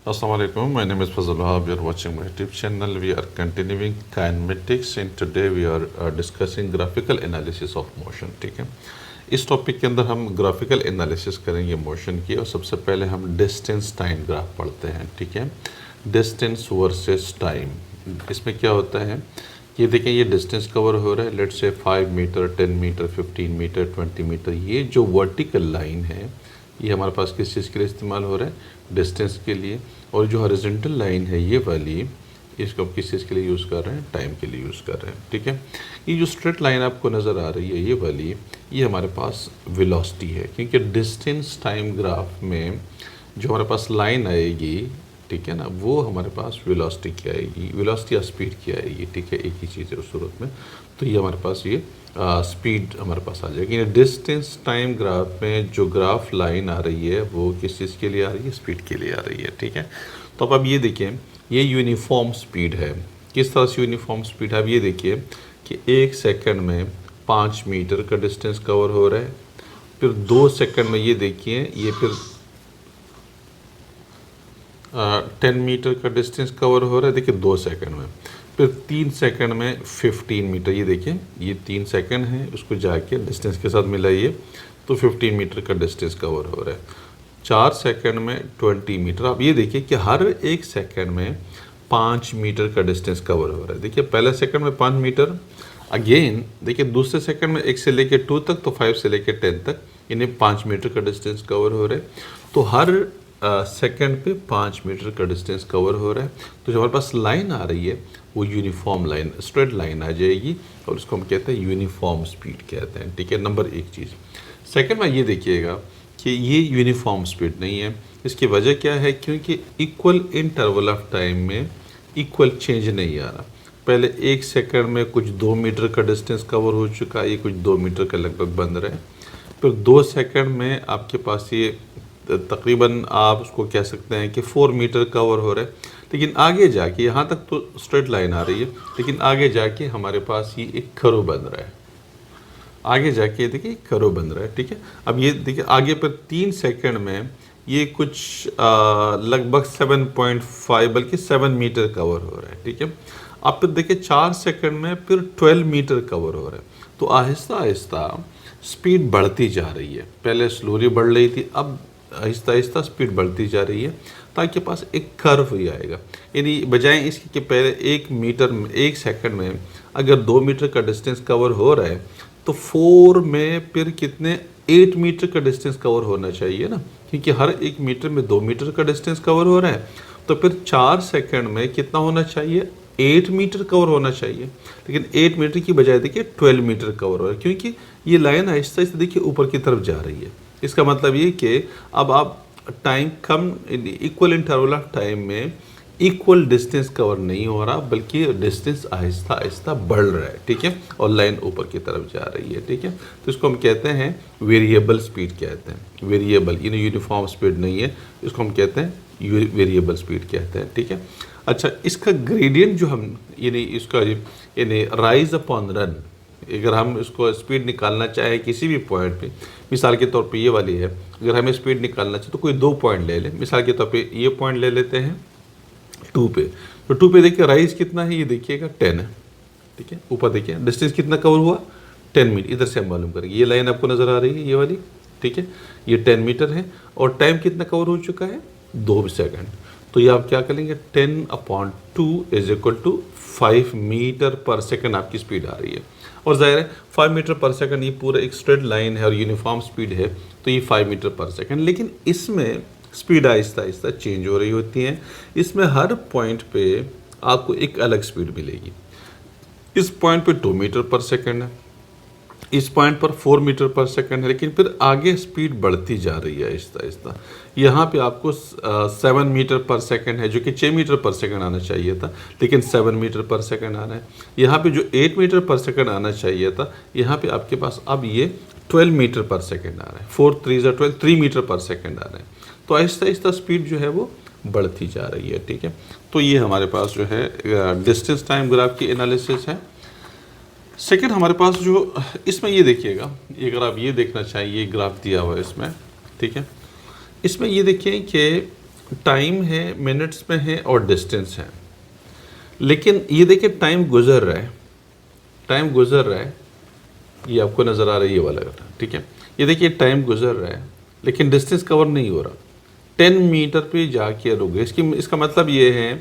Assalamualaikum. My name is Fazal Wahab. You are watching my YouTube channel. We are continuing kinematics and today we are discussing graphical analysis of motion. ठीक है, इस topic के अंदर हम graphical analysis करेंगे motion की और सबसे पहले हम डिस्टेंस टाइम ग्राफ पढ़ते हैं. ठीक है, डिस्टेंस वर्सेस टाइम. इसमें क्या होता है, ये देखें, ये डिस्टेंस कवर हो रहा है, let's say 5 metre, 10 metre, 15 metre, 20 metre. ये जो वर्टिकल लाइन है ये हमारे पास किस चीज़ के लिए इस्तेमाल हो रहा है, डिस्टेंस के लिए. और जो हॉरिजॉन्टल लाइन है ये वाली, इसको आप किस चीज़ के लिए यूज़ कर रहे हैं, टाइम के लिए यूज़ कर रहे हैं. ठीक है, ये जो स्ट्रेट लाइन आपको नज़र आ रही है ये वाली, ये हमारे पास वेलोसिटी है, क्योंकि डिस्टेंस टाइम ग्राफ में जो हमारे पास लाइन आएगी, ठीक है ना, वो हमारे पास वेलोसिटी की आएगी, वेलोसिटी या स्पीड की आएगी. ठीक है, एक ही चीज़ है उस सूरत में. तो ये हमारे पास ये स्पीड हमारे पास आ जाएगी. डिस्टेंस टाइम ग्राफ में जो ग्राफ लाइन आ रही है वो किस चीज़ के लिए आ रही है, स्पीड के लिए आ रही है. ठीक है, तो अब ये देखिए, ये यूनिफॉर्म स्पीड है. किस तरह से यूनिफॉर्म स्पीड है, अब ये देखिए कि 1 सेकंड में 5 मीटर का डिस्टेंस कवर हो रहा है. फिर 2 सेकंड में ये देखिए, ये फिर 10 मीटर का डिस्टेंस कवर हो रहा है, देखिए 2 सेकंड में. फिर 3 सेकंड में 15 मीटर, ये देखिए, ये 3 सेकंड है, उसको जाके डिस्टेंस के साथ मिलाइए तो 15 मीटर का डिस्टेंस कवर हो रहा है. 4 सेकंड में 20 मीटर. अब ये देखिए कि हर 1 सेकंड में 5 मीटर का डिस्टेंस कवर हो रहा है. देखिए, पहले सेकंड में 5 मीटर, अगेन देखिए दूसरे सेकंड में 1 से लेके 2 तक, तो 5 से लेके 10 तक, इन्हें 5 मीटर का डिस्टेंस कवर हो रहा है. तो हर सेकंड पे 5 मीटर का डिस्टेंस कवर हो रहा है. तो जो हमारे पास लाइन आ रही है वो यूनिफॉर्म लाइन, स्ट्रेट लाइन आ जाएगी और इसको हम कहते हैं यूनिफॉर्म स्पीड कहते हैं. ठीक है, नंबर 1 चीज़. सेकंड में ये देखिएगा कि ये यूनिफॉर्म स्पीड नहीं है. इसकी वजह क्या है, क्योंकि इक्वल इंटरवल ऑफ टाइम में इक्वल चेंज नहीं आ रहा. पहले 1 सेकंड में कुछ 2 मीटर का डिस्टेंस कवर हो चुका है, ये कुछ 2 मीटर का लगभग बन रहा है. फिर 2 सेकंड में आपके पास ये तकरीबन आप उसको कह सकते हैं कि 4 मीटर कवर हो रहा है. लेकिन आगे जाके, यहाँ तक तो स्ट्रेट लाइन आ रही है, लेकिन आगे जाके हमारे पास ये एक कर्व बन रहा है. आगे जाके देखिए एक कर्व बन रहा है. ठीक है, अब ये देखिए आगे पर 3 सेकंड में ये कुछ लगभग 7.5 बल्कि 7 मीटर कवर हो रहा है. ठीक है, अब फिर देखिए 4 सेकंड में फिर 12 मीटर कवर हो रहा है. तो आहिस्ता आहिस्ता स्पीड बढ़ती जा रही है. पहले स्लोली बढ़ रही थी, अब आहिस्ता आहिस्ता स्पीड बढ़ती जा रही है, ताकि पास एक कर्व ही आएगा. यानी बजाय इसके कि पहले 1 सेकंड में अगर 2 मीटर का डिस्टेंस कवर हो रहा है, तो 4 में फिर कितने 8 मीटर का डिस्टेंस कवर होना चाहिए ना, क्योंकि हर 1 मीटर में 2 मीटर का डिस्टेंस कवर हो रहा है. तो फिर 4 सेकंड में कितना होना चाहिए, 8 मीटर कवर होना चाहिए. लेकिन 8 मीटर की बजाय देखिए 12 मीटर कवर हो रहा है, क्योंकि ये लाइन आहिस्ता आहिस्ता देखिए ऊपर की तरफ जा रही है. इसका मतलब ये कि अब आप time come, equal interval of time में इक्वल डिस्टेंस कवर नहीं हो रहा, बल्कि डिस्टेंस आहिस्ता आहिस्ता बढ़ रहा है. ठीक है, और लाइन ऊपर की तरफ जा रही है. ठीक है, तो इसको हम कहते हैं वेरिएबल स्पीड कहते हैं. वेरिएबल, यूनिफॉर्म स्पीड नहीं है, इसको हम कहते हैं वेरिएबल स्पीड कहते हैं. ठीक है, अच्छा, इसका ग्रेडियंट जो हम इसका राइज अपॉन रन, अगर हम इसको स्पीड निकालना चाहे किसी भी पॉइंट पे, मिसाल के तौर पे ये वाली है, अगर हमें स्पीड निकालना चाहे तो कोई 2 पॉइंट ले लें. मिसाल के तौर पे ये पॉइंट ले लेते हैं 2 पे. तो 2 पे देखिए राइज कितना है, ये देखिएगा 10 है. ठीक है, ऊपर देखिए डिस्टेंस कितना कवर हुआ, 10 मीटर. इधर से हम मालूम करेंगे, ये लाइन आपको नज़र आ रही है ये वाली. ठीक है, ये 10 मीटर है और टाइम कितना कवर हो चुका है, 2 सेकंड. तो ये आप क्या करेंगे, 10/2 इज इक्वल टू 5 मीटर पर सेकंड आपकी स्पीड आ रही है. और जाहिर है 5 मीटर पर सेकंड, ये पूरा एक स्ट्रेट लाइन है और यूनिफॉर्म स्पीड है, तो ये 5 मीटर पर सेकंड. लेकिन इसमें स्पीड आहिस्ता आहिस्ता चेंज हो रही होती है. इसमें हर पॉइंट पे आपको एक अलग स्पीड मिलेगी. इस पॉइंट पे 2 मीटर पर सेकंड है, इस पॉइंट पर 4 मीटर पर सेकंड है, लेकिन फिर आगे स्पीड बढ़ती जा रही है आहिस्ता आहिस्ता. यहाँ पे आपको 7 मीटर पर सेकंड है, जो कि 6 मीटर पर सेकंड आना चाहिए था, लेकिन 7 मीटर पर सेकंड आ रहा है. यहाँ पे जो 8 मीटर पर सेकंड आना चाहिए था, यहाँ पे आपके पास अब ये 12 मीटर पर सेकंड आ रहा है. 4 3 12, 3 मीटर पर सेकंड आ रहा है. तो आहिस्ता आहिस्ता स्पीड जो है वो बढ़ती जा रही है. ठीक है, तो ये हमारे पास जो है डिस्टेंस टाइम ग्राफ की एनालिसिस है. सेकंड हमारे पास जो इसमें ये देखिएगा, ये अगर आप ये देखना चाहिए, ग्राफ दिया हुआ है इसमें. ठीक है, इसमें ये देखिए कि टाइम है, मिनट्स में है और डिस्टेंस है। लेकिन ये देखिए टाइम गुजर रहा है, टाइम गुजर रहा है, ये आपको नज़र आ रहा है ये वाला, ठीक है। ये देखिए टाइम गुजर रहा है लेकिन डिस्टेंस कवर नहीं हो रहा, 10 मीटर पे जाके रुक गए। इसका मतलब ये है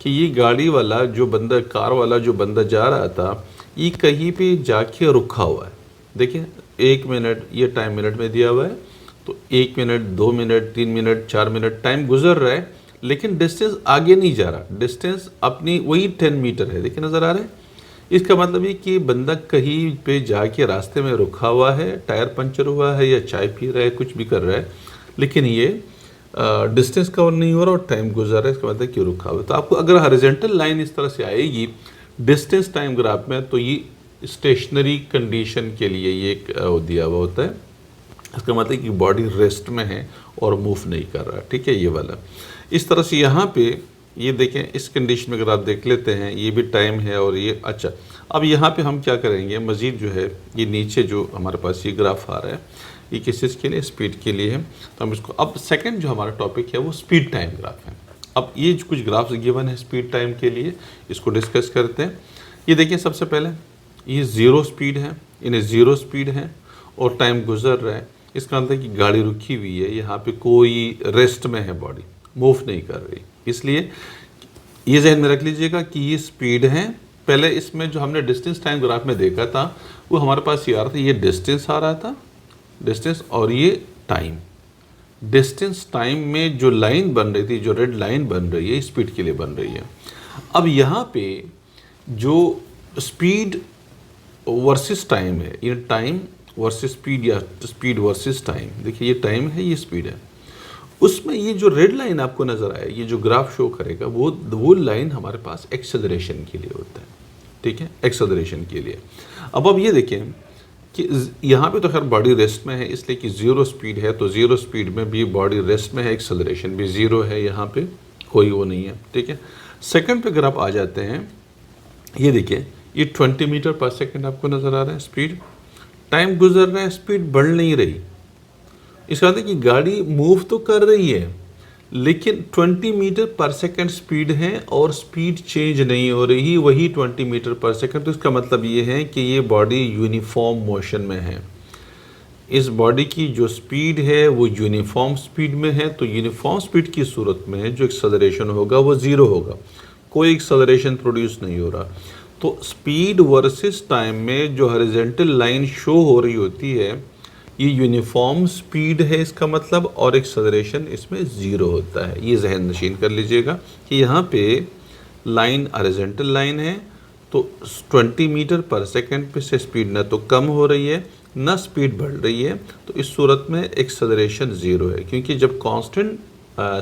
कि ये गाड़ी वाला जो बंदा, कार वाला जो बंदा जा रहा था, ये कहीं पे जाके रुका हुआ है। देखिए 1 मिनट, ये टाइम मिनट में दिया हुआ है, तो 1 minute, 2 minute, 3 minute, 4 minute time गुजर रहा है लेकिन डिस्टेंस आगे नहीं जा रहा, डिस्टेंस अपनी वही 10 मीटर है। देखिए नज़र आ रहा है। इसका मतलब ये कि बंदा कहीं पे जाके रास्ते में रुका हुआ है, टायर पंचर हुआ है या चाय पी रहा है, कुछ भी कर रहा है, लेकिन ये डिस्टेंस कवर नहीं हो रहा और टाइम गुजर रहा है। इसका मतलब क्यों रुका हुआ है। तो आपको अगर हॉरिजॉन्टल लाइन इस तरह से आएगी डिस्टेंस टाइम ग्राफ में, तो ये स्टेशनरी कंडीशन के लिए ये एक दिया हुआ होता है। इसका मतलब कि बॉडी रेस्ट में है और मूव नहीं कर रहा, ठीक है, ये वाला। इस तरह से यहाँ पे ये देखें, इस कंडीशन में अगर आप देख लेते हैं, ये भी टाइम है और ये अच्छा। अब यहाँ पे हम क्या करेंगे, मज़ीद जो है ये नीचे जो हमारे पास ये ग्राफ आ रहा है, ये किस चीज़ के लिए, स्पीड के लिए है। तो हम इसको, अब सेकंड जो हमारा टॉपिक है वो स्पीड टाइम ग्राफ है। अब ये जो कुछ ग्राफ्स गिवन है स्पीड टाइम के लिए, इसको डिस्कस करते हैं। ये देखिए सबसे पहले ये 0 स्पीड है, इन्हें 0 स्पीड है और टाइम गुजर रहा है। इसका मतलब है कि गाड़ी रुकी हुई है, यहाँ पे कोई रेस्ट में है, बॉडी मूव नहीं कर रही। इसलिए ये जहन में रख लीजिएगा कि ये स्पीड है। पहले इसमें जो हमने डिस्टेंस टाइम ग्राफ में देखा था वो हमारे पास ये आ रहा था, ये डिस्टेंस आ रहा था, डिस्टेंस, और ये टाइम। डिस्टेंस टाइम में जो लाइन बन रही थी, जो रेड लाइन बन रही है, स्पीड के लिए बन रही है। अब यहाँ पे जो स्पीड वर्सेस टाइम है, ये टाइम वर्सेस स्पीड या स्पीड वर्सेस टाइम, देखिए ये टाइम है, ये स्पीड है। उसमें ये जो रेड लाइन आपको नज़र आए, ये जो ग्राफ शो करेगा, वो लाइन हमारे पास एक्सेलरेशन के लिए होता है, ठीक है, एक्सेलरेशन के लिए। अब ये देखें कि यहाँ पे तो खैर बॉडी रेस्ट में है, इसलिए कि 0 स्पीड है, तो 0 स्पीड में भी बॉडी रेस्ट में है, एक्सेलरेशन भी 0 है, यहाँ पे कोई वो नहीं है, ठीक है। सेकंड पे अगर आप आ जाते हैं, ये देखिए ये 20 मीटर पर सेकंड आपको नज़र आ रहा है स्पीड, टाइम गुजर रहा है, स्पीड बढ़ नहीं रही। इसका मतलब कि गाड़ी मूव तो कर रही है लेकिन 20 मीटर पर सेकंड स्पीड है और स्पीड चेंज नहीं हो रही, वही 20 मीटर पर सेकंड। तो इसका मतलब ये है कि ये बॉडी यूनिफॉर्म मोशन में है। इस बॉडी की जो स्पीड है वो यूनिफॉर्म स्पीड में है, तो यूनिफॉर्म स्पीड की सूरत में जो एक्सेलरेशन होगा वो 0 होगा, कोई एक्सेलरेशन प्रोड्यूस नहीं हो रहा। तो स्पीड वर्सेस टाइम में जो हॉरिजॉन्टल लाइन शो हो रही होती है, ये यूनिफॉर्म स्पीड है इसका मतलब, और एक्सेलरेशन इसमें 0 होता है। ये जहन नशीन कर लीजिएगा कि यहाँ पे लाइन हॉरिजॉन्टल लाइन है, तो 20 मीटर पर सेकंड पे से स्पीड ना तो कम हो रही है ना स्पीड बढ़ रही है, तो इस सूरत में एक्सेलरेशन 0 है। क्योंकि जब कांस्टेंट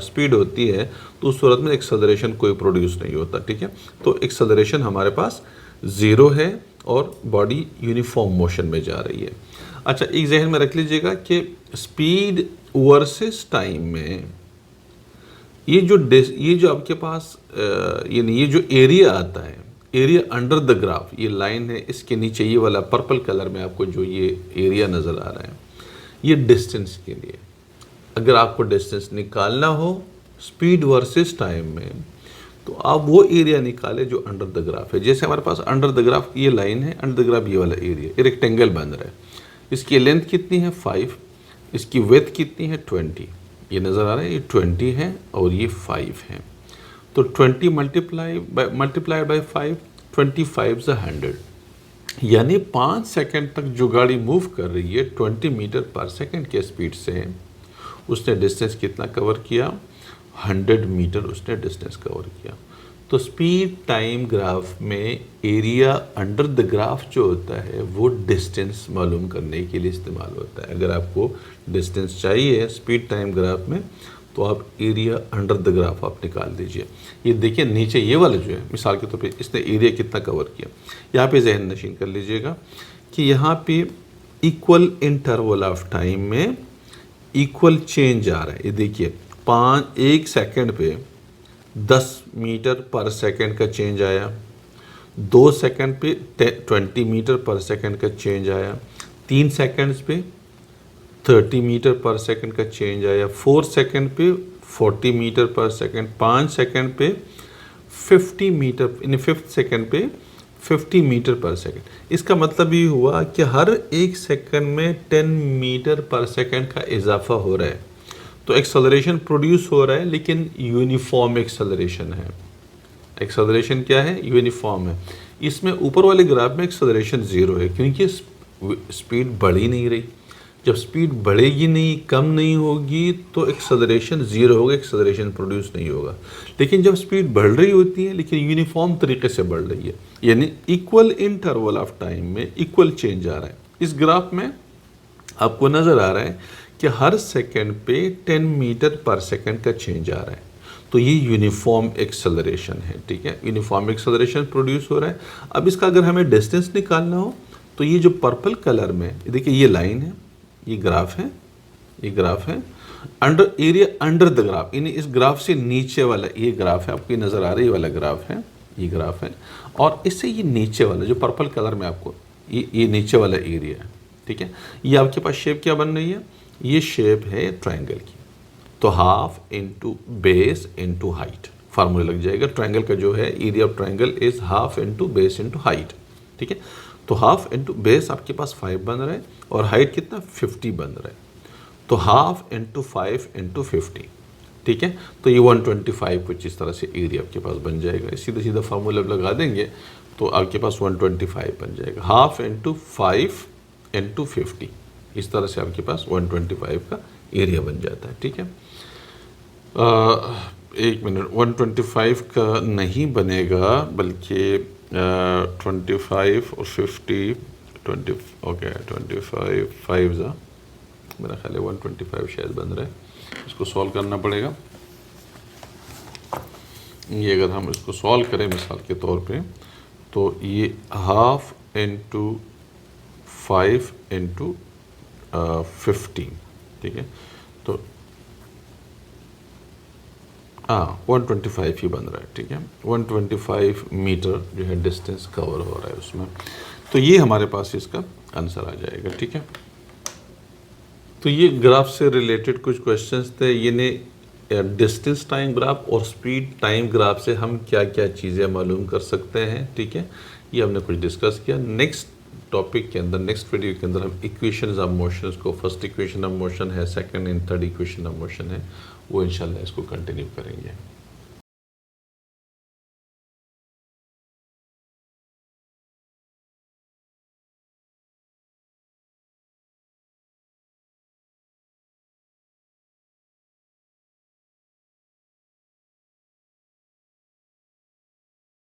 स्पीड होती है तो उस सूरत में एक्सेलरेशन कोई प्रोड्यूस नहीं होता, ठीक है। तो एक्सेलरेशन हमारे पास 0 है और बॉडी यूनिफॉर्म मोशन में जा रही है। अच्छा, एक जहन में रख लीजिएगा कि स्पीड वर्सेस टाइम में ये जो आपके पास ये जो एरिया आता है, एरिया अंडर द ग्राफ, ये लाइन है, इसके नीचे ये वाला पर्पल कलर में आपको जो ये एरिया नज़र आ रहा है, ये डिस्टेंस के लिए। अगर आपको डिस्टेंस निकालना हो स्पीड वर्सेस टाइम में, तो आप वो एरिया निकाले जो अंडर द ग्राफ है। जैसे हमारे पास अंडर द ग्राफ ये लाइन है, अंडर द ग्राफ ये वाला एरिया, ये रेक्टेंगल बन रहा है, इसकी लेंथ कितनी है 5, इसकी विड्थ कितनी है 20, ये नज़र आ रहा है, ये 20 है और ये 5 है। तो 20 मल्टीप्लाइड बाई 5, 25 is 100, यानी 5 सेकंड तक जो गाड़ी मूव कर रही है 20 मीटर पर सेकंड के स्पीड से, उसने डिस्टेंस कितना कवर किया, 100 मीटर उसने डिस्टेंस कवर किया। तो स्पीड टाइम ग्राफ में एरिया अंडर द ग्राफ जो होता है वो डिस्टेंस मालूम करने के लिए इस्तेमाल होता है। अगर आपको डिस्टेंस चाहिए स्पीड टाइम ग्राफ में, तो आप एरिया अंडर द ग्राफ आप निकाल दीजिए। ये देखिए नीचे ये वाला जो है, मिसाल के तौर पे इसने एरिया कितना कवर किया, यहाँ पे जहन नशीन कर लीजिएगा कि यहाँ पे इक्वल इंटरवल ऑफ टाइम में इक्वल चेंज आ रहा है। ये देखिए 1 सेकंड पे 10 मीटर पर सेकंड का चेंज आया, 2 सेकंड पे 20 मीटर पर सेकंड का चेंज आया, 3 सेकंड्स पे 30 मीटर पर सेकंड का चेंज आया, 4 सेकंड पे 40 मीटर पर सेकंड, 5 सेकंड पे 50 मीटर, इन 5 सेकंड पे 50 मीटर पर सेकंड। इसका मतलब ये हुआ कि हर एक सेकंड में 10 मीटर पर सेकंड का इजाफा हो रहा है। तो एक्सेलरेशन प्रोड्यूस हो रहा है, लेकिन यूनिफॉर्म एक्सेलरेशन है। एक्सेलरेशन क्या है? यूनिफॉर्म है। इसमें ऊपर वाले ग्राफ में एक्सेलरेशन ज़ीरो है, क्योंकि स्पीड बढ़ ही नहीं रही। जब स्पीड बढ़ेगी नहीं, कम नहीं होगी, तो एक्सेलरेशन ज़ीरो होगा, एक्सेलरेशन प्रोड्यूस नहीं होगा। लेकिन जब स्पीड बढ़ रही होती है, लेकिन यूनिफॉर्म तरीके से बढ़ रही है, यानी इक्वल इंटरवल ऑफ टाइम में इक्वल चेंज आ रहा है। इस ग्राफ में आपको नज़र आ रहा है कि हर सेकंड पे 10 मीटर पर सेकंड का चेंज आ रहा है। तो ये यूनिफॉर्म एक्सेलरेशन है, ठीक है। यूनिफॉर्म एक्सेलरेशन प्रोड्यूस हो रहा है। अब इसका अगर हमें डिस्टेंस निकालना हो, तो ये जो पर्पल कलर में देखिए, ये लाइन है, ये ग्राफ है, ये ग्राफ है। Under area under the graph, यानी इस ग्राफ से नीचे वाला ये ग्राफ है, आपको ये नज़र आ रहा है, ये वाला ग्राफ है, ये ग्राफ है। और इससे ये नीचे वाला जो पर्पल कलर में आपको ये नीचे वाला एरिया है, ठीक है। ये आपके पास शेप क्या बन रही है? ये शेप है ट्रायंगल की। तो half into base into height formula लग जाएगा। ट्रायंगल का जो है area of triangle is half into base into height, ठीक है। तो हाफ इंटू बेस आपके पास 5 बन रहा है, और हाइट कितना? 50 बन रहा है। तो हाफ इंटू 5 इंटू 50, ठीक है। तो ये 125 कुछ इस तरह से एरिया आपके पास बन जाएगा। सीधा सीधा फार्मूला लगा देंगे तो आपके पास 125 बन जाएगा। हाफ इंटू 5 इंटू 50, इस तरह से आपके पास 125 का एरिया बन जाता है, ठीक है। एक मिनट, 125 का नहीं बनेगा, बल्कि 25 और 50, 20, ओके 25 5 ज़ा, मेरा ख्याल है 125 शायद बन रहा है। इसको सॉल्व करना पड़ेगा। ये अगर हम इसको सॉल्व करें मिसाल के तौर पे, तो ये हाफ इंटू 5 इंटू 15, ठीक है। तो 125 ही बन रहा है, ठीक है। 125 मीटर जो है डिस्टेंस कवर हो रहा है उसमें। तो ये हमारे पास इसका आंसर आ जाएगा, ठीक है। तो ये ग्राफ से रिलेटेड कुछ क्वेश्चंस थे। ये ने डिस्टेंस टाइम ग्राफ और स्पीड टाइम ग्राफ से हम क्या क्या चीज़ें मालूम कर सकते हैं, ठीक है। ये हमने कुछ डिस्कस किया। नेक्स्ट टॉपिक के अंदर, नेक्स्ट वीडियो के अंदर हम इक्वेशंस ऑफ मोशंस को, फर्स्ट इक्वेशन ऑफ मोशन है, second and third equation of motion है, वो इंशाल्लाह इसको कंटिन्यू करेंगे।